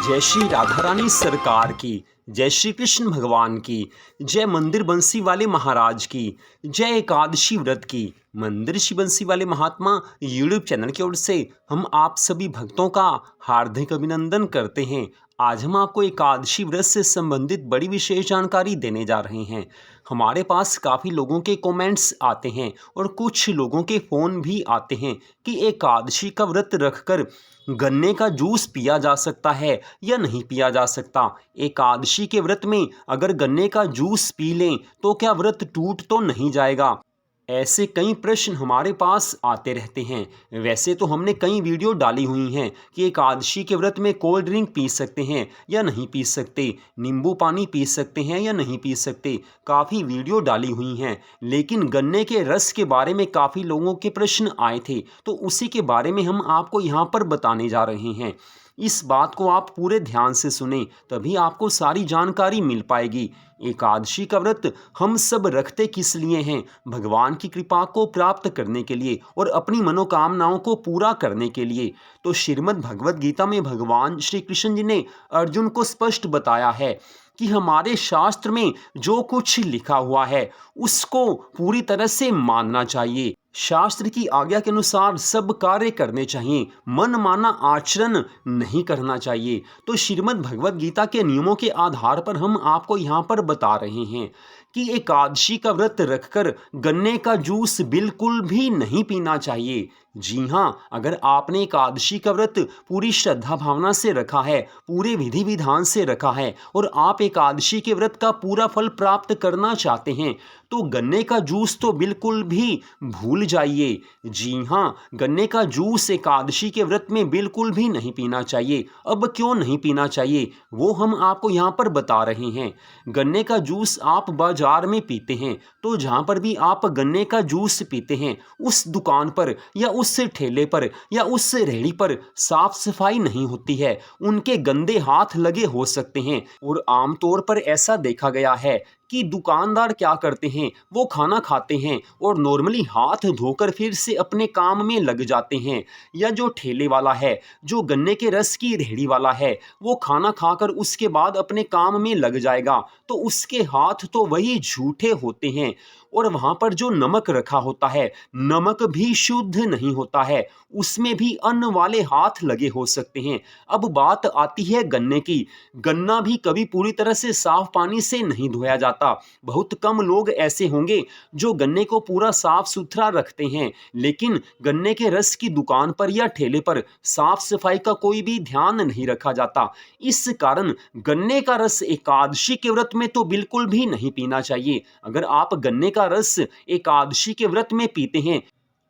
जय श्री राधा रानी सरकार की, जय श्री कृष्ण भगवान की, जय मंदिर बंसी वाले महाराज की, जय एकादशी व्रत की। मंदिर श्री बंसी वाले महात्मा यूट्यूब चैनल की ओर से हम आप सभी भक्तों का हार्दिक अभिनंदन करते हैं। आज हम आपको एकादशी व्रत से संबंधित बड़ी विशेष जानकारी देने जा रहे हैं। हमारे पास काफ़ी लोगों के कमेंट्स आते हैं और कुछ लोगों के फ़ोन भी आते हैं कि एकादशी का व्रत रखकर गन्ने का जूस पिया जा सकता है या नहीं पिया जा सकता। एकादशी के व्रत में अगर गन्ने का जूस पी लें तो क्या व्रत टूट तो नहीं जाएगा? ऐसे कई प्रश्न हमारे पास आते रहते हैं। वैसे तो हमने कई वीडियो डाली हुई हैं कि एकादशी के व्रत में कोल्ड ड्रिंक पी सकते हैं या नहीं पी सकते, नींबू पानी पी सकते हैं या नहीं पी सकते, काफ़ी वीडियो डाली हुई हैं। लेकिन गन्ने के रस के बारे में काफ़ी लोगों के प्रश्न आए थे, तो उसी के बारे में हम आपको यहाँ पर बताने जा रहे हैं। इस बात को आप पूरे ध्यान से सुने, तभी आपको सारी जानकारी मिल पाएगी। एकादशी का व्रत हम सब रखते किस लिए हैं? भगवान की कृपा को प्राप्त करने के लिए और अपनी मनोकामनाओं को पूरा करने के लिए। तो श्रीमद् भगवद गीता में भगवान श्री कृष्ण जी ने अर्जुन को स्पष्ट बताया है कि हमारे शास्त्र में जो कुछ लिखा हुआ है उसको पूरी तरह से मानना चाहिए। शास्त्र की आज्ञा के अनुसार सब कार्य करने चाहिए, मन माना आचरण नहीं करना चाहिए। तो श्रीमद् भगवद गीता के नियमों के आधार पर हम आपको यहाँ पर बता रहे हैं कि एकादशी का व्रत रखकर गन्ने का जूस बिल्कुल भी नहीं पीना चाहिए। जी हाँ, अगर आपने एकादशी का व्रत पूरी श्रद्धा भावना से रखा है, पूरे विधि विधान से रखा है और आप एकादशी के व्रत का पूरा फल प्राप्त करना चाहते हैं, तो गन्ने का जूस तो बिल्कुल भी भूल जाइए। जी हाँ, गन्ने का जूस एकादशी के व्रत में बिल्कुल भी नहीं पीना चाहिए। अब क्यों नहीं पीना चाहिए वो हम आपको यहाँ पर बता रहे हैं। गन्ने का जूस आप बाजार में पीते हैं, तो जहाँ पर भी आप गन्ने का जूस पीते हैं उस दुकान पर या उस ठेले पर या उस रेहड़ी पर साफ सफाई नहीं होती है, उनके गंदे हाथ लगे हो सकते हैं। और आमतौर पर ऐसा देखा गया है कि दुकानदार क्या करते हैं, वो खाना खाते हैं और नॉर्मली हाथ धोकर फिर से अपने काम में लग जाते हैं। या जो ठेले वाला है, जो गन्ने के रस की रेहड़ी वाला है, वो खाना खाकर उसके बाद अपने काम में लग जाएगा, तो उसके हाथ तो वही झूठे होते हैं। और वहाँ पर जो नमक रखा होता है, नमक भी शुद्ध नहीं होता है, उसमें भी अन्न वाले हाथ लगे हो सकते हैं। अब बात आती है गन्ने की। गन्ना भी कभी पूरी तरह से साफ पानी से नहीं धोया जाता। बहुत कम लोग ऐसे होंगे जो गन्ने को पूरा साफ सुथरा रखते हैं, लेकिन गन्ने के रस की दुकान पर या ठेले पर साफ सफाई का कोई भी ध्यान नहीं रखा जाता। इस कारण गन्ने का रस एकादशी के व्रत में तो बिल्कुल भी नहीं पीना चाहिए। अगर आप गन्ने का रस एकादशी के व्रत में पीते हैं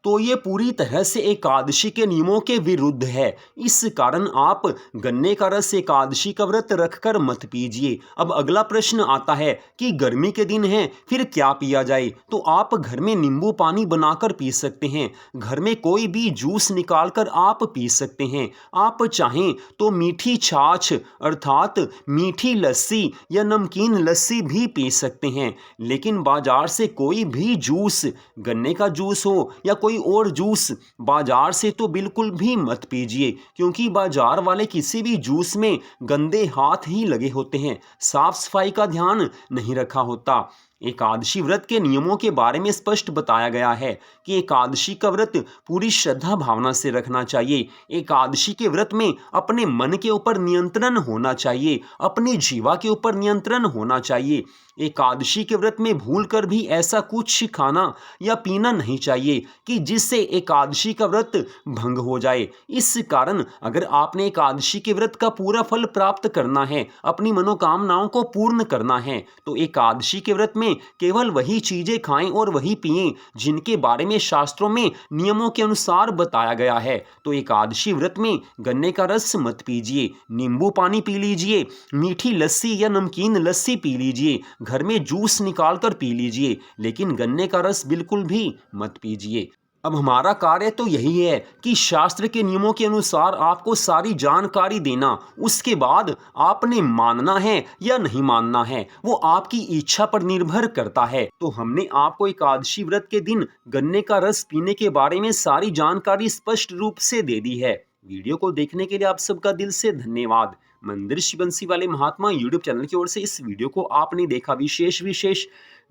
तो ये पूरी तरह से एकादशी के नियमों के विरुद्ध है। इस कारण आप गन्ने का रस एकादशी का व्रत रखकर मत पीजिए। अब अगला प्रश्न आता है कि गर्मी के दिन है, फिर क्या पिया जाए? तो आप घर में नींबू पानी बनाकर पी सकते हैं, घर में कोई भी जूस निकालकर आप पी सकते हैं। आप चाहें तो मीठी छाछ अर्थात मीठी लस्सी या नमकीन लस्सी भी पी सकते हैं। लेकिन बाजार से कोई भी जूस, गन्ने का जूस हो या कोई और जूस, बाजार से तो बिल्कुल भी मत पीजिए, क्योंकि बाजार वाले किसी भी जूस में गंदे हाथ ही लगे होते हैं, साफ सफाई का ध्यान नहीं रखा होता। एकादशी व्रत के नियमों के बारे में स्पष्ट बताया गया है कि एकादशी का व्रत पूरी श्रद्धा भावना से रखना चाहिए। एकादशी के व्रत में अपने मन के ऊपर नियंत्रण होना चाहिए, अपनी जीवा के ऊपर नियंत्रण होना चाहिए। एकादशी के व्रत में भूलकर भी ऐसा कुछ खाना या पीना नहीं चाहिए कि जिससे एकादशी का व्रत भंग हो जाए। इस कारण अगर आपने एकादशी के व्रत का पूरा फल प्राप्त करना है, अपनी मनोकामनाओं को पूर्ण करना है, तो एकादशी के व्रत में केवल वही चीजें खाएं और वही पिएं जिनके बारे में शास्त्रों में नियमों के अनुसार बताया गया है। तो एकादशी व्रत में गन्ने का रस मत पीजिए, नींबू पानी पी लीजिए, मीठी लस्सी या नमकीन लस्सी पी लीजिए, घर में जूस निकाल कर पी लीजिए, लेकिन गन्ने का रस बिल्कुल भी मत पीजिए। अब हमारा कार्य तो यही है कि शास्त्र के नियमों के अनुसार आपको सारी जानकारी देना, उसके बाद आपने मानना है या नहीं मानना है वो आपकी इच्छा पर निर्भर करता है। तो हमने आपको एकादशी व्रत के दिन गन्ने का रस पीने के बारे में सारी जानकारी स्पष्ट रूप से दे दी है। वीडियो को देखने के लिए आप सबका दिल से धन्यवाद। मंदिर श्री बंसी वाले महात्मा यूट्यूब चैनल की ओर से इस वीडियो को आपने देखा। विशेष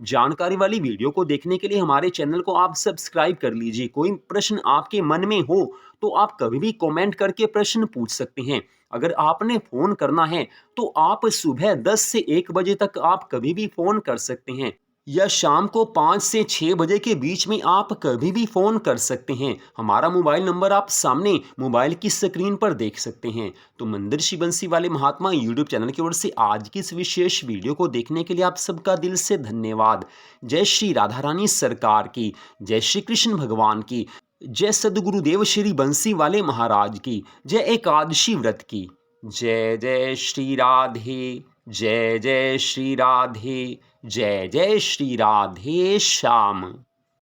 जानकारी वाली वीडियो को देखने के लिए हमारे चैनल को आप सब्सक्राइब कर लीजिए। कोई प्रश्न आपके मन में हो तो आप कभी भी कमेंट करके प्रश्न पूछ सकते हैं। अगर आपने फ़ोन करना है तो आप सुबह 10 से 1 बजे तक आप कभी भी फ़ोन कर सकते हैं, या शाम को 5 से 6 बजे के बीच में आप कभी भी फ़ोन कर सकते हैं। हमारा मोबाइल नंबर आप सामने मोबाइल की स्क्रीन पर देख सकते हैं। तो मंदिर श्री बंसी वाले महात्मा यूट्यूब चैनल की ओर से आज की इस विशेष वीडियो को देखने के लिए आप सबका दिल से धन्यवाद। जय श्री राधा रानी सरकार की, जय श्री कृष्ण भगवान की, जय सद्गुरुदेव श्री बंसी वाले महाराज की, जय एकादशी व्रत की। जय जय श्री राधे, जय जय श्री राधे, जय जय श्री राधे श्याम।